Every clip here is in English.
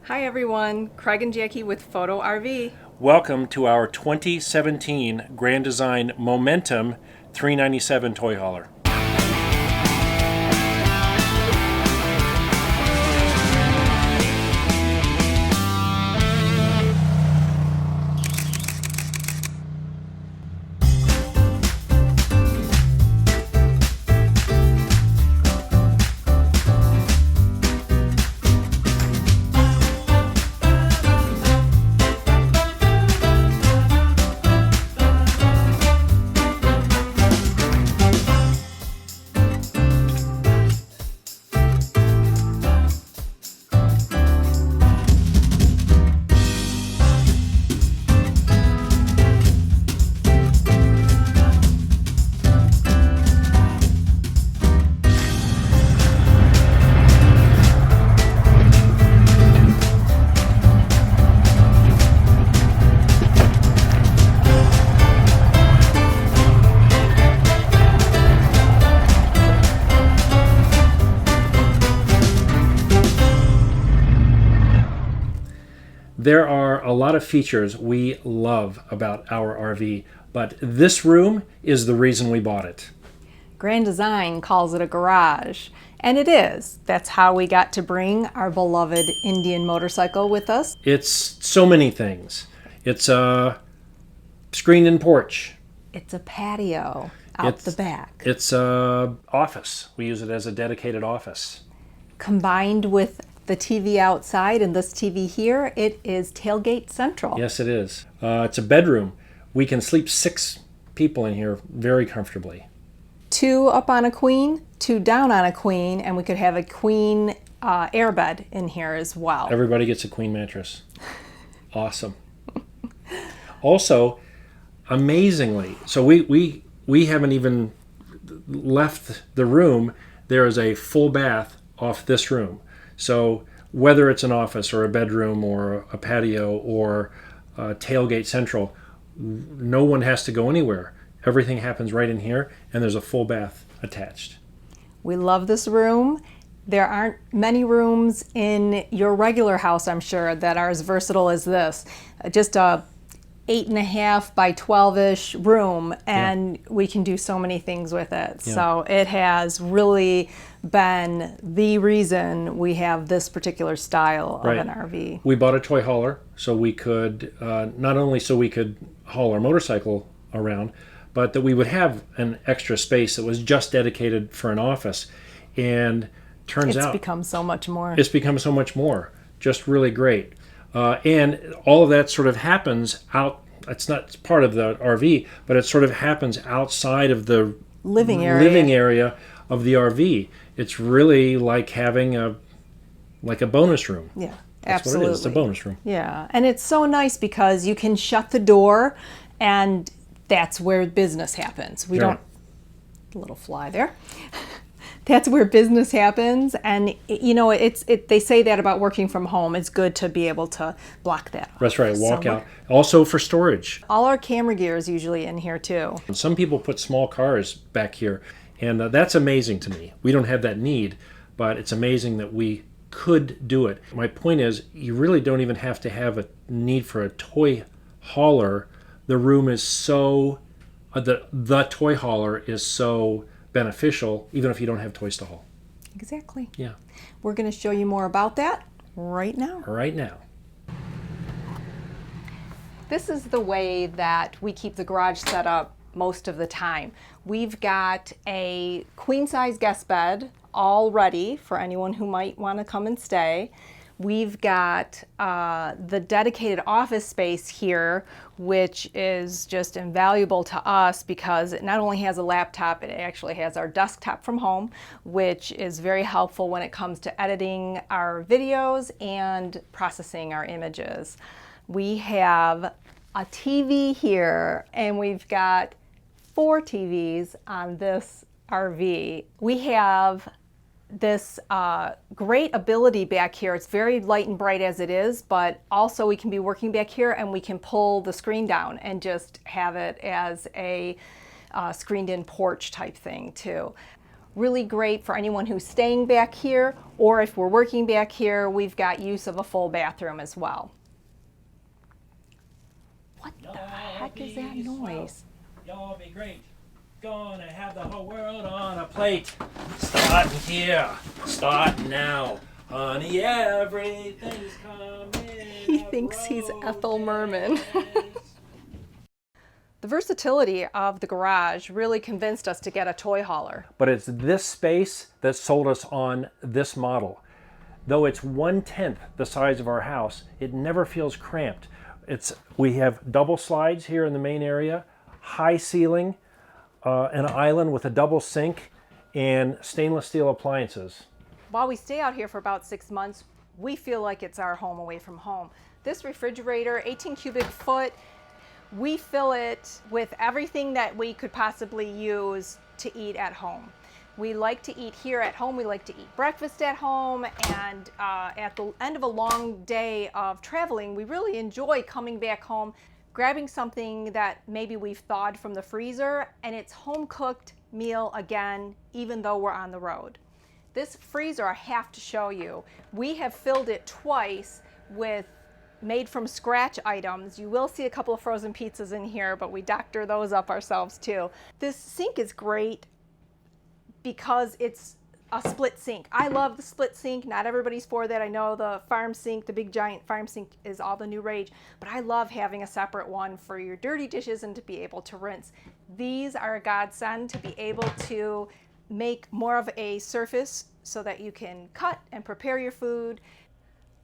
Hi everyone, Craig and Jackie with PhotoRV. Welcome to our 2017 Grand Design Momentum 397 toy hauler. There are a lot of features we love about our RV, but this room is the reason we bought it. Grand Design calls it a garage, and it is. That's how we got to bring our beloved Indian motorcycle with us. It's so many things. It's a screened-in porch. It's a patio out the back. It's a office. We use it as a dedicated office. Combined with the TV outside and this TV here, it is tailgate central. Yes, it is. It's a bedroom. We can sleep 6 people in here very comfortably. 2 up on a queen, 2 down on a queen, and we could have a queen airbed in here as well. Everybody gets a queen mattress. Awesome. Also, amazingly, so we haven't even left the room. There is a full bath off this room. So whether it's an office or a bedroom or a patio or tailgate central, no one has to go anywhere. Everything happens right in here, and there's a full bath attached. We love this room. There aren't many rooms in your regular house, I'm sure, that are as versatile as this. Just a 8.5 by 12-ish room, and we can do so many things with it. Yeah. So it has really been the reason we have this particular style of an RV. We bought a toy hauler so we could, not only so we could haul our motorcycle around, but that we would have an extra space that was just dedicated for an office. And turns out it's become so much more. It's become so much more. Just really great. And all of that sort of happens out, it's not part of the RV, but it sort of happens outside of the living area of the RV. It's really like having a bonus room. Yeah, That's absolutely. what it is. It's a bonus room. Yeah, and it's so nice because you can shut the door, and that's where business happens. We don't, a little fly there. That's where business happens, and you know, they say that about working from home. It's good to be able to block that off. That's right. Walk out. Also for storage. All our camera gear is usually in here too. Some people put small cars back here, and that's amazing to me. We don't have that need, but it's amazing that we could do it. My point is, you really don't even have to have a need for a toy hauler. The room is so, the toy hauler is so beneficial, even if you don't have toys to haul. Exactly. Yeah. We're going to show you more about that right now. Right now. This is the way that we keep the garage set up most of the time. We've got a queen-size guest bed all ready for anyone who might want to come and stay. We've got the dedicated office space here, which is just invaluable to us because it not only has a laptop, it actually has our desktop from home, which is very helpful when it comes to editing our videos and processing our images. We have a TV here, and we've got 4 TVs on this RV. We have this great ability back here. It's very light and bright as it is, but also we can be working back here and we can pull the screen down and just have it as a screened in porch type thing too. Really great for anyone who's staying back here, or if we're working back here, we've got use of a full bathroom as well. What the heck is that noise? Y'all be great. Gonna have the whole world on a plate. Starting here. Starting now. Honey, everything's coming. He thinks he's Ethel Merman. The versatility of the garage really convinced us to get a toy hauler. But it's this space that sold us on this model. Though it's 1/10 the size of our house, it never feels cramped. We have double slides here in the main area, high ceiling, an island with a double sink, and stainless steel appliances. While we stay out here for about 6 months, we feel like it's our home away from home. This refrigerator, 18 cubic foot, we fill it with everything that we could possibly use to eat at home. We like to eat here at home. We like to eat breakfast at home. And at the end of a long day of traveling, we really enjoy coming back home, grabbing something that maybe we've thawed from the freezer, and it's home cooked meal again, even though we're on the road. This freezer, I have to show you. We have filled it twice with made from scratch items. You will see a couple of frozen pizzas in here, but we doctor those up ourselves too. This sink is great because it's a split sink. I love the split sink. Not everybody's for that. I know the farm sink, the big giant farm sink is all the new rage, but I love having a separate one for your dirty dishes and to be able to rinse. These are a godsend to be able to make more of a surface so that you can cut and prepare your food.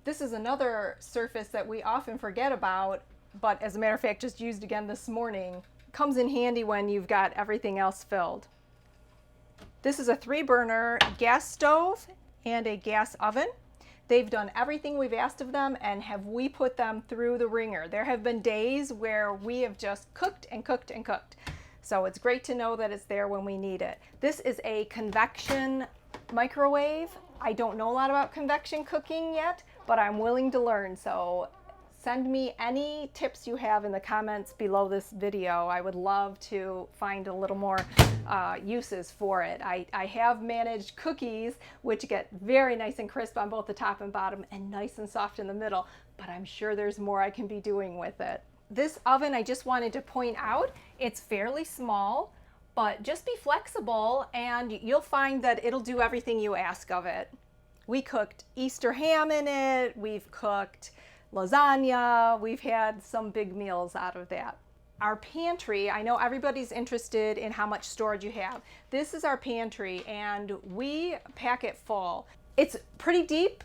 This is another surface that we often forget about, but as a matter of fact, just used again this morning. Comes in handy when you've got everything else filled. This is a 3-burner gas stove and a gas oven. They've done everything we've asked of them, and have we put them through the ringer. There have been days where we have just cooked and cooked and cooked. So it's great to know that it's there when we need it. This is a convection microwave. I don't know a lot about convection cooking yet, but I'm willing to learn. So send me any tips you have in the comments below this video. I would love to find a little more uses for it. I have managed cookies, which get very nice and crisp on both the top and bottom and nice and soft in the middle, but I'm sure there's more I can be doing with it. This oven, I just wanted to point out, it's fairly small, but just be flexible and you'll find that it'll do everything you ask of it. We cooked Easter ham in it, we've cooked lasagna, we've had some big meals out of that. Our pantry, I know everybody's interested in how much storage you have. This is our pantry and we pack it full. It's pretty deep.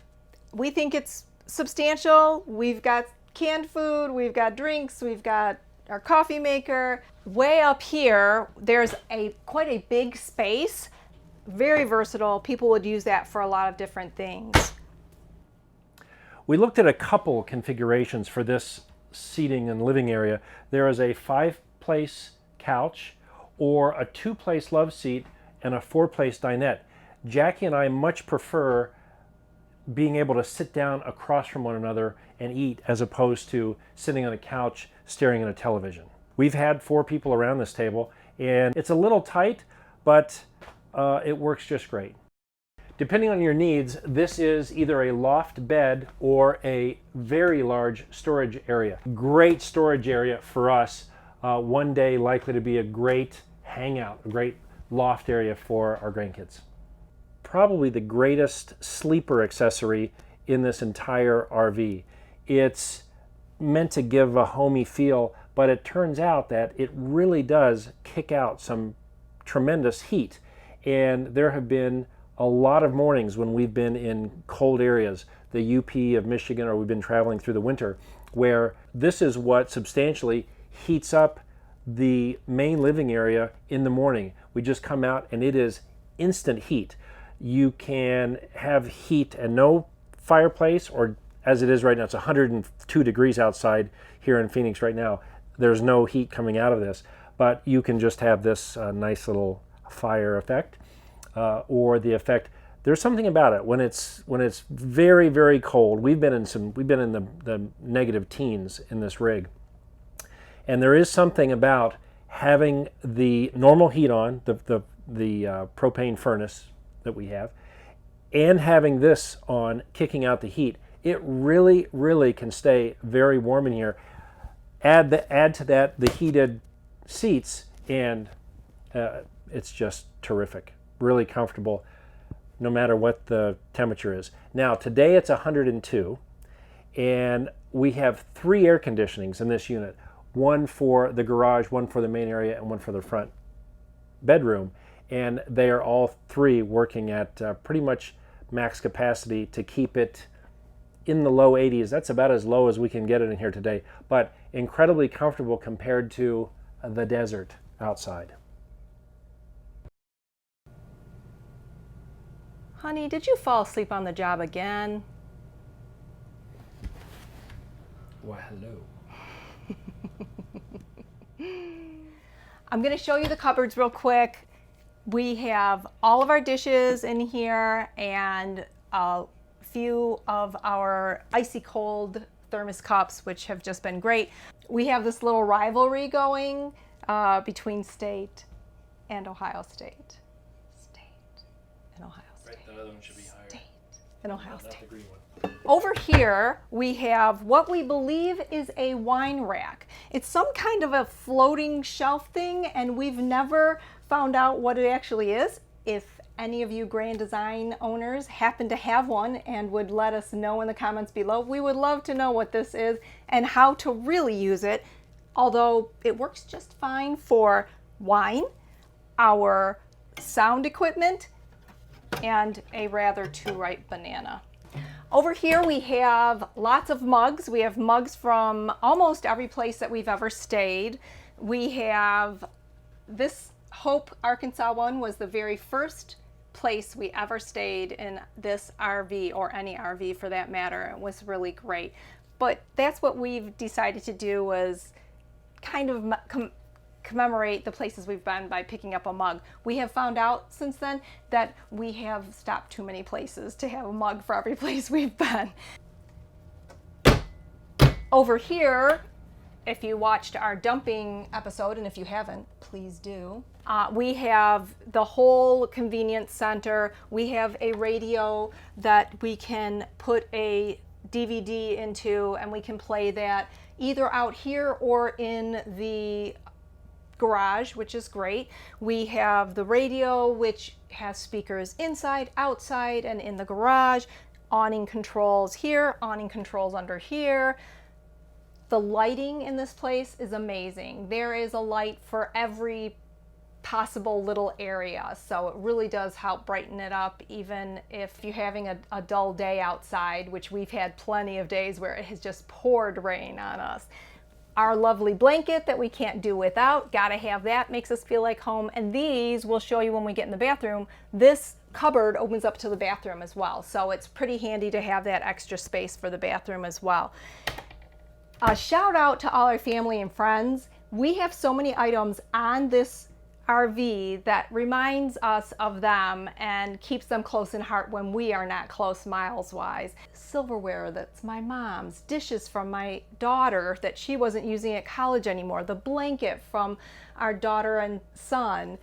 We think it's substantial. We've got canned food, we've got drinks, we've got our coffee maker. Way up here, there's quite a big space. Very versatile. People would use that for a lot of different things. We looked at a couple configurations for this seating and living area. There is a 5-place couch or a 2-place love seat and a 4-place dinette. Jackie and I much prefer being able to sit down across from one another and eat as opposed to sitting on a couch staring at a television. We've had 4 people around this table and it's a little tight, but it works just great. Depending on your needs, this is either a loft bed or a very large storage area. Great storage area for us. One day likely to be a great hangout, a great loft area for our grandkids. Probably the greatest sleeper accessory in this entire RV. It's meant to give a homey feel, but it turns out that it really does kick out some tremendous heat. And there have been a lot of mornings when we've been in cold areas, the UP of Michigan, or we've been traveling through the winter, where this is what substantially heats up the main living area in the morning. We just come out and it is instant heat. You can have heat and no fireplace, or as it is right now, it's 102 degrees outside here in Phoenix right now. There's no heat coming out of this, but you can just have this nice little fire effect. Or the effect, there's something about it when it's very, very cold. We've been in the negative teens in this rig, and there is something about having the normal heat on, the propane furnace that we have, and having this on, kicking out the heat, it really, really can stay very warm in here. Add to that the heated seats, and it's just terrific. Really comfortable, no matter what the temperature is. Now today it's 102, and we have 3 air conditionings in this unit. One for the garage, one for the main area, and one for the front bedroom. And they are all 3 working at pretty much max capacity to keep it in the low 80s. That's about as low as we can get it in here today, but incredibly comfortable compared to the desert outside. Honey, did you fall asleep on the job again? Well, hello. I'm going to show you the cupboards real quick. We have all of our dishes in here and a few of our icy cold thermos cups, which have just been great. We have this little rivalry going between State and Ohio State. State and Ohio State. Right, the other one should be higher. State and Ohio Not State. the green one. Over here, we have what we believe is a wine rack. It's some kind of a floating shelf thing, and we've never found out what it actually is. If any of you Grand Design owners happen to have one and would let us know in the comments below, we would love to know what this is and how to really use it, although it works just fine for wine, our sound equipment, and a rather too ripe banana. Over here we have lots of mugs. We have mugs from almost every place that we've ever stayed. We have this Hope, Arkansas one was the very first place we ever stayed in this RV, or any RV for that matter. It was really great. But that's what we've decided to do, was kind of commemorate the places we've been by picking up a mug. We have found out since then that we have stopped too many places to have a mug for every place we've been. Over here, if you watched our dumping episode, and if you haven't, please do. We have the whole convenience center. We have a radio that we can put a DVD into, and we can play that either out here or in the garage, which is great. We have the radio, which has speakers inside, outside, and in the garage. Awning controls here, awning controls under here. The lighting in this place is amazing. There is a light for every possible little area, so it really does help brighten it up, even if you're having a dull day outside, which we've had plenty of days where it has just poured rain on us. Our lovely blanket that we can't do without, gotta have that, makes us feel like home. And these we'll show you when we get in the bathroom. This cupboard opens up to the bathroom as well, so it's pretty handy to have that extra space for the bathroom as well. A shout out to all our family and friends. We have so many items on this RV that reminds us of them and keeps them close in heart when we are not close miles wise. Silverware that's my mom's, dishes from my daughter that she wasn't using at college anymore, the blanket from our daughter and son,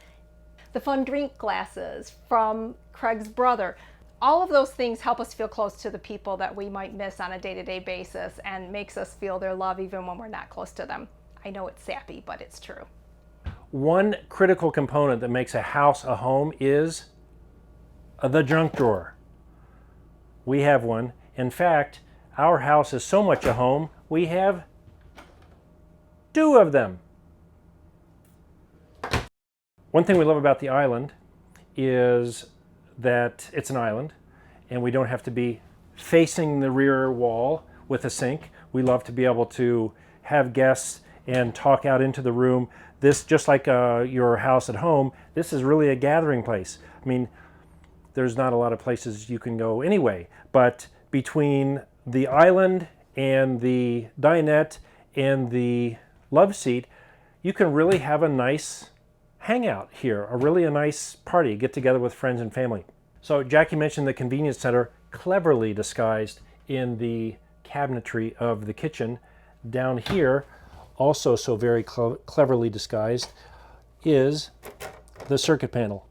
the fun drink glasses from Craig's brother. All of those things help us feel close to the people that we might miss on a day-to-day basis, and makes us feel their love even when we're not close to them. I know it's sappy, but it's true. One critical component that makes a house a home is the junk drawer. We have one. In fact, our house is so much a home, we have 2 of them. One thing we love about the island is that it's an island and we don't have to be facing the rear wall with a sink. We love to be able to have guests and talk out into the room. This, just like your house at home, this is really a gathering place. I mean, there's not a lot of places you can go anyway, but between the island and the dinette and the love seat, you can really have a nice hangout here, a nice party, get together with friends and family. So Jackie mentioned the convenience center, cleverly disguised in the cabinetry of the kitchen. Down here, also so very cleverly disguised, is the circuit panel.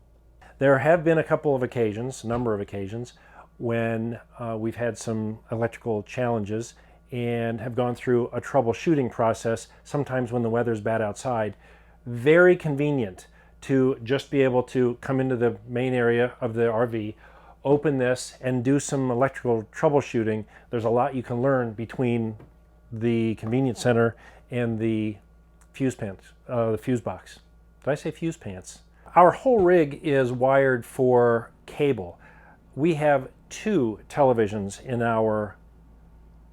There have been a couple of occasions, a number of occasions, when we've had some electrical challenges and have gone through a troubleshooting process, sometimes when the weather's bad outside. Very convenient to just be able to come into the main area of the RV, open this, and do some electrical troubleshooting. There's a lot you can learn between the convenience center and the fuse pants, the fuse box. Did I say fuse pants? Our whole rig is wired for cable. We have 2 televisions in our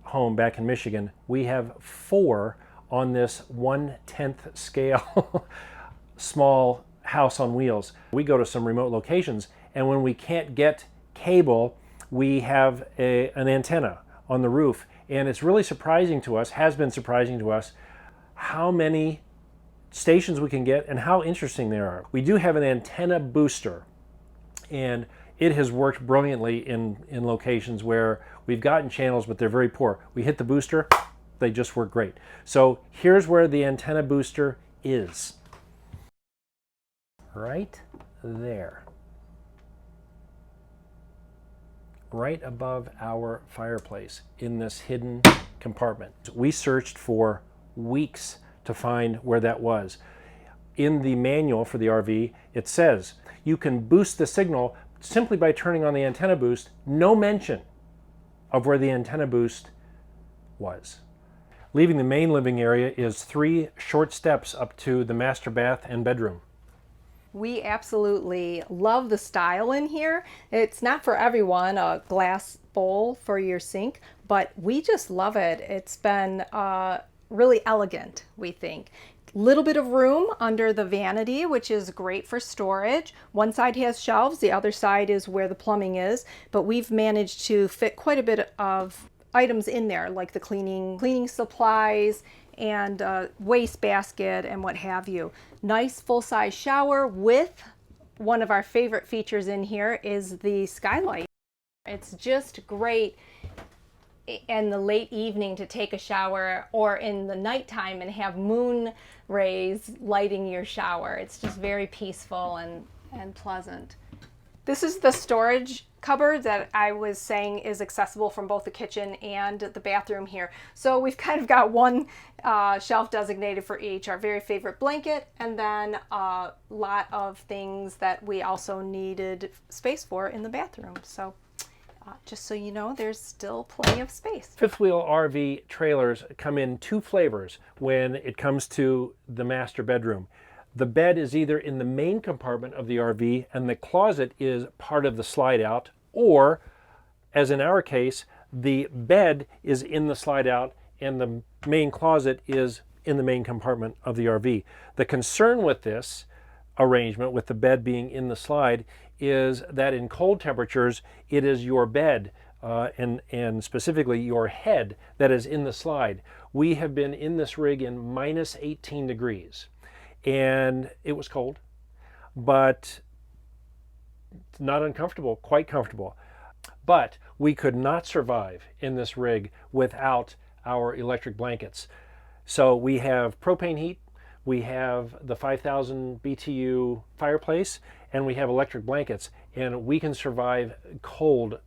home back in Michigan. We have 4 on this 1/10 scale small house on wheels. We go to some remote locations, and when we can't get cable, we have an antenna on the roof. And it's really surprising to us, has been surprising to us, how many stations we can get and how interesting they are. We do have an antenna booster, and it has worked brilliantly in locations where we've gotten channels, but they're very poor. We hit the booster, they just work great. So here's where the antenna booster is. Right there. Right above our fireplace in this hidden compartment. We searched for weeks to find where that was. In the manual for the RV, it says you can boost the signal simply by turning on the antenna boost. No mention of where the antenna boost was. Leaving the main living area is 3 short steps up to the master bath and bedroom. We absolutely love the style in here. It's not for everyone, a glass bowl for your sink, but we just love it. It's been really elegant, we think. Little bit of room under the vanity, which is great for storage. One side has shelves, the other side is where the plumbing is, but we've managed to fit quite a bit of items in there, like the cleaning supplies and waste basket and what have you. Nice full-size shower with one of our favorite features in here is the skylight. It's just great in the late evening to take a shower, or in the nighttime and have moon rays lighting your shower. It's just very peaceful and pleasant. This is the storage cupboard that I was saying is accessible from both the kitchen and the bathroom here. So we've kind of got one shelf designated for each, our very favorite blanket, and then a lot of things that we also needed space for in the bathroom. So just so you know, there's still plenty of space. Fifth wheel RV trailers come in 2 flavors when it comes to the master bedroom. The bed is either in the main compartment of the RV and the closet is part of the slide out, or, as in our case, the bed is in the slide out and the main closet is in the main compartment of the RV. The concern with this arrangement, with the bed being in the slide, is that in cold temperatures, it is your bed and specifically your head that is in the slide. We have been in this rig in minus 18 degrees. And it was cold, but not uncomfortable, quite comfortable. But we could not survive in this rig without our electric blankets. So we have propane heat, we have the 5,000 BTU fireplace, and we have electric blankets, and we can survive cold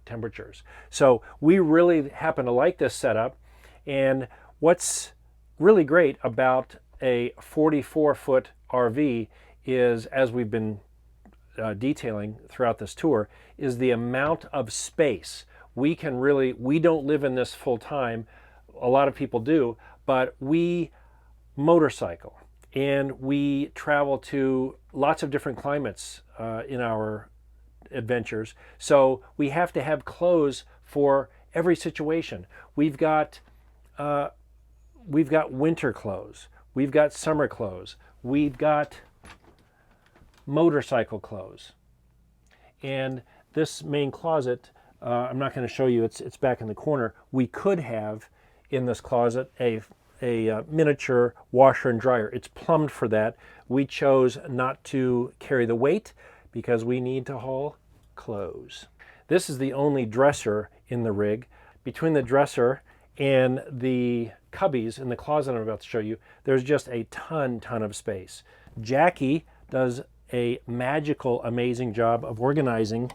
temperatures. So we really happen to like this setup. And what's really great about a 44-foot RV is, as we've been detailing throughout this tour, is the amount of space. We don't live in this full time. A lot of people do, but we motorcycle and we travel to lots of different climates in our adventures. So we have to have clothes for every situation. We've got winter clothes. We've got summer clothes. We've got motorcycle clothes. And this main closet, I'm not going to show you, it's back in the corner. We could have in this closet a miniature washer and dryer. It's plumbed for that. We chose not to carry the weight because we need to haul clothes. This is the only dresser in the rig. Between the dresser and the cubbies in the closet I'm about to show you, there's just a ton of space. Jackie does a magical, amazing job of organizing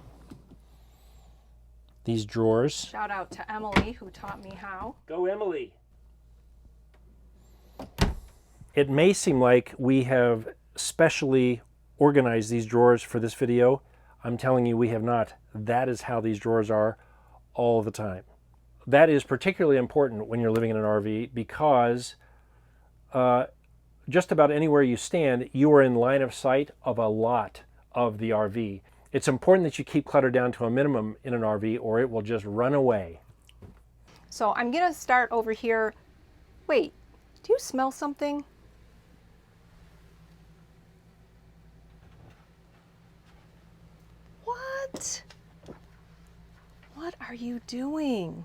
these drawers. Shout out to Emily who taught me how. Go Emily! It may seem like we have specially organized these drawers for this video. I'm telling you, we have not. That is how these drawers are all the time. That is particularly important when you're living in an RV because just about anywhere you stand, you are in line of sight of a lot of the RV. It's important that you keep clutter down to a minimum in an RV or it will just run away. So I'm gonna start over here. Wait, do you smell something? What? What are you doing?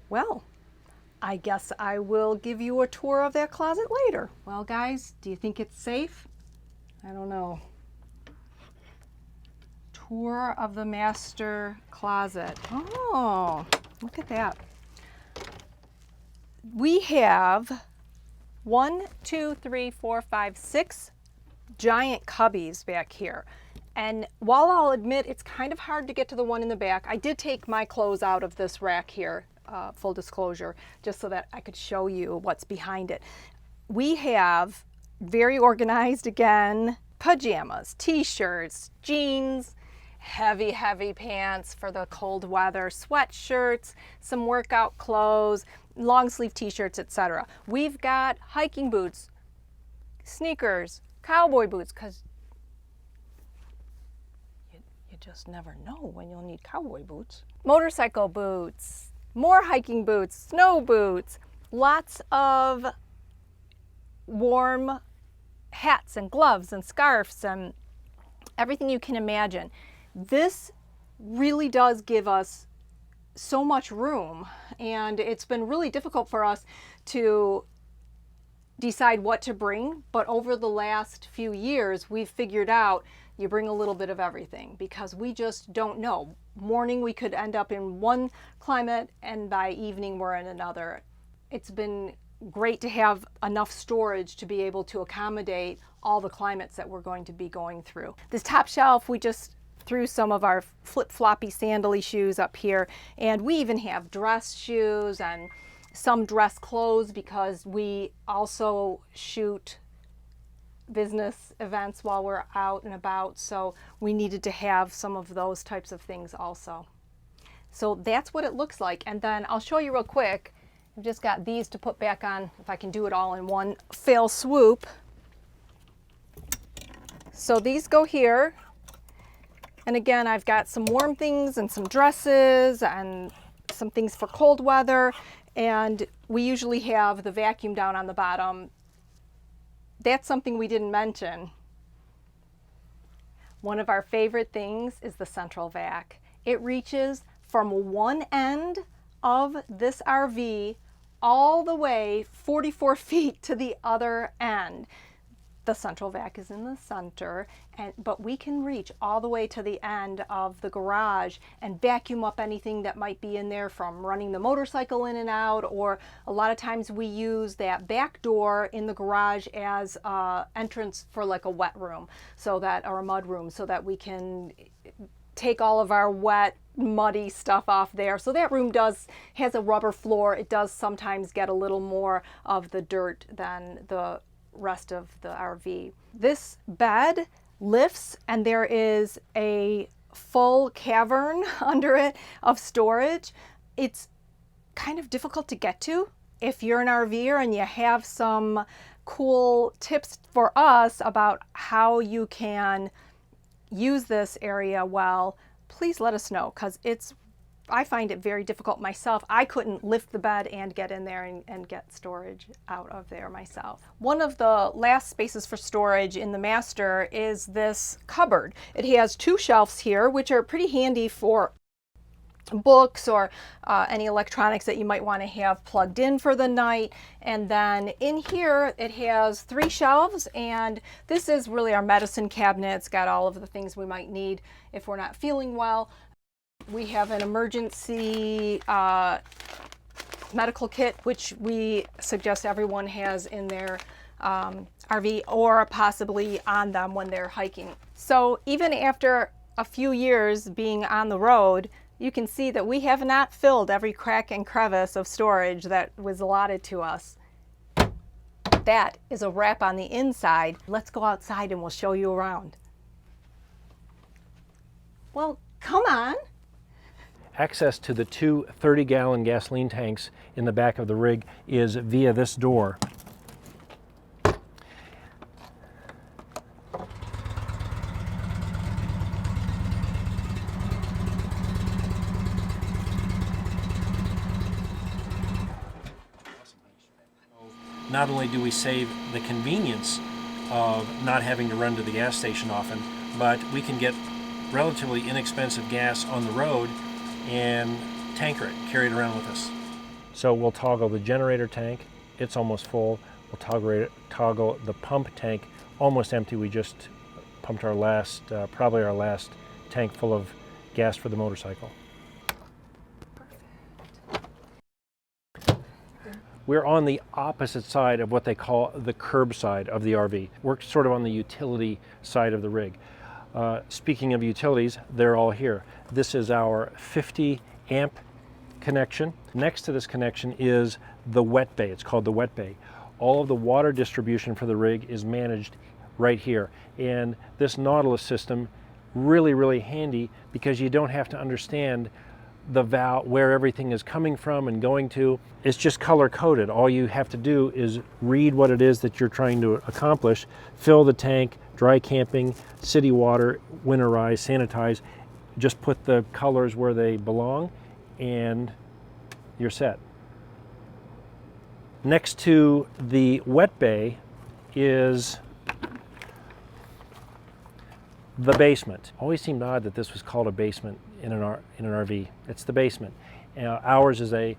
Well, I guess I will give you a tour of that closet later. Well, guys, do you think it's safe? I don't know. Tour of the master closet. Oh, look at that. We have 1, 2, 3, 4, 5, 6 giant cubbies back here. And while I'll admit it's kind of hard to get to the one in the back, I did take my clothes out of this rack here, full disclosure, just so that I could show you what's behind it. We have, very organized again, pajamas, t-shirts, jeans, heavy pants for the cold weather, sweatshirts, some workout clothes, long sleeve t-shirts, etc. We've got hiking boots, sneakers, cowboy boots, because you just never know when you'll need cowboy boots. Motorcycle boots, more hiking boots, snow boots, lots of warm hats and gloves and scarves and everything you can imagine. This really does give us so much room, and it's been really difficult for us to decide what to bring, but over the last few years we've figured out you bring a little bit of everything because we just don't know. Morning we could end up in one climate and by evening we're in another. It's been great to have enough storage to be able to accommodate all the climates that we're going to be going through. This top shelf, we just threw some of our flip-floppy sandally shoes up here, and we even have dress shoes and some dress clothes because we also shoot business events while we're out and about, so we needed to have some of those types of things also. So that's what it looks like, and then I'll show you real quick. I've just got these to put back on if I can do it all in one fell swoop. So these go here, and again I've got some warm things and some dresses and some things for cold weather, and we usually have the vacuum down on the bottom. That's something we didn't mention. One of our favorite things is the central vac. It reaches from one end of this RV all the way 44 feet to the other end. The central vac is in the center, but we can reach all the way to the end of the garage and vacuum up anything that might be in there from running the motorcycle in and out, or a lot of times we use that back door in the garage as an entrance for like a wet room, so that, or a mud room, so that we can take all of our wet, muddy stuff off there. So that room has a rubber floor. It does sometimes get a little more of the dirt than the rest of the RV. This bed lifts and there is a full cavern under it of storage. It's kind of difficult to get to. If you're an RVer and you have some cool tips for us about how you can use this area well, please let us know, because I find it very difficult myself. I couldn't lift the bed and get in there and get storage out of there myself. One of the last spaces for storage in the master is this cupboard. It has two shelves here, which are pretty handy for books or any electronics that you might want to have plugged in for the night. And then in here it has 3 shelves, and this is really our medicine cabinet. It's got all of the things we might need if we're not feeling well. We have an emergency medical kit, which we suggest everyone has in their RV or possibly on them when they're hiking. So even after a few years being on the road, you can see that we have not filled every crack and crevice of storage that was allotted to us. That is a wrap on the inside. Let's go outside and we'll show you around. Well, come on. Access to the two 30-gallon gasoline tanks in the back of the rig is via this door. Not only do we save the convenience of not having to run to the gas station often, but we can get relatively inexpensive gas on the road and tanker it, carry it around with us. So we'll toggle the generator tank, it's almost full. We'll toggle the pump tank, almost empty. We just pumped our last, probably our last tank full of gas for the motorcycle. We're on the opposite side of what they call the curb side of the RV. We're sort of on the utility side of the rig. Speaking of utilities, they're all here. This is our 50 amp connection. Next to this connection is the wet bay. It's called the wet bay. All of the water distribution for the rig is managed right here. And this Nautilus system, really, really handy because you don't have to understand the valve, where everything is coming from and going to. It's just color coded. All you have to do is read what it is that you're trying to accomplish, fill the tank, dry camping, city water, winterize, sanitize, just put the colors where they belong and you're set. Next to the wet bay is the basement. Always seemed odd that this was called a basement in an RV. It's the basement. Ours is a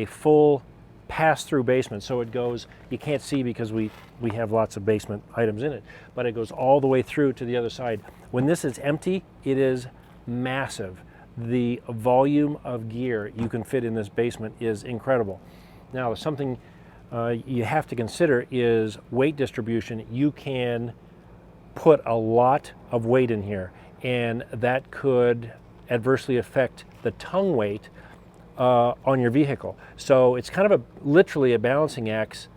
full pass-through basement, so it goes, you can't see because we have lots of basement items in it, but it goes all the way through to the other side. When this is empty, it is massive. The volume of gear you can fit in this basement is incredible. Now, something you have to consider is weight distribution. You can put a lot of weight in here, and that could adversely affect the tongue weight on your vehicle. So it's kind of literally a balancing act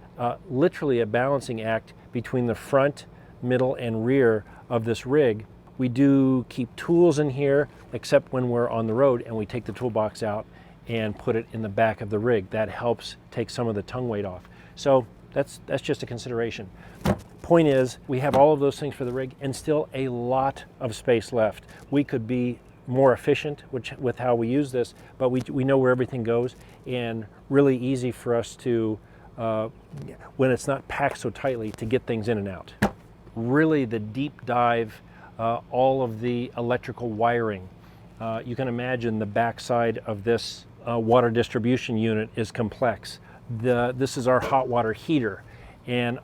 between the front, middle, and rear of this rig. We do keep tools in here, except when we're on the road, and we take the toolbox out and put it in the back of the rig. That helps take some of the tongue weight off. So that's just a consideration. Point is, we have all of those things for the rig and still a lot of space left. We could be more efficient with how we use this, but we know where everything goes, and really easy for us to, when it's not packed so tightly, to get things in and out. Really the deep dive, all of the electrical wiring. You can imagine the backside of this water distribution unit is complex. This is our hot water heater, and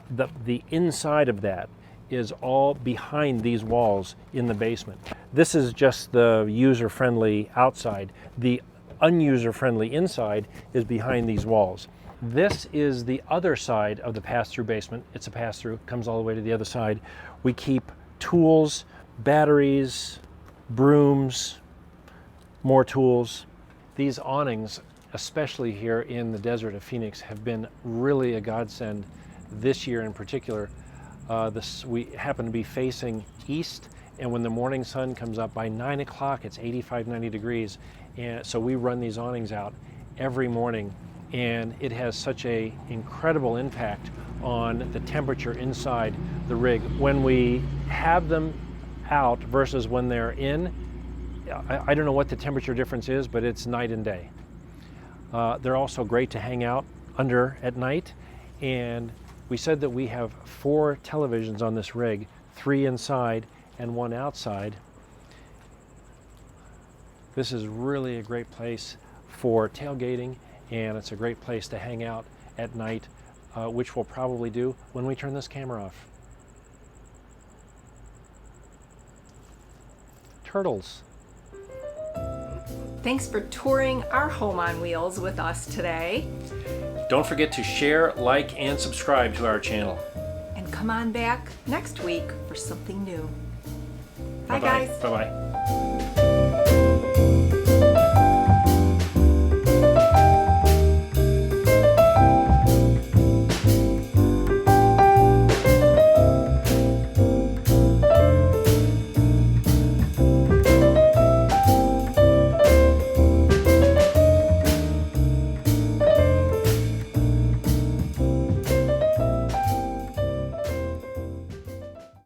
the inside of that is all behind these walls in the basement. This is just the user-friendly outside. The unuser-friendly inside is behind these walls. This is the other side of the pass-through basement. It's a pass-through, comes all the way to the other side. We keep tools, batteries, brooms, more tools. These awnings, especially here in the desert of Phoenix, have been really a godsend this year in particular. We happen to be facing east, and when the morning sun comes up by 9 o'clock, it's 85, 90 degrees. And so we run these awnings out every morning, and it has such an incredible impact on the temperature inside the rig. When we have them out versus when they're in, I don't know what the temperature difference is, but it's night and day. They're also great to hang out under at night, and we said that we have 4 televisions on this rig, 3 inside and 1 outside. This is really a great place for tailgating, and it's a great place to hang out at night, which we'll probably do when we turn this camera off. Turtles. Thanks for touring our home on wheels with us today. Don't forget to share, like, and subscribe to our channel. And come on back next week for something new. Bye, Bye-bye. guys. Bye-bye.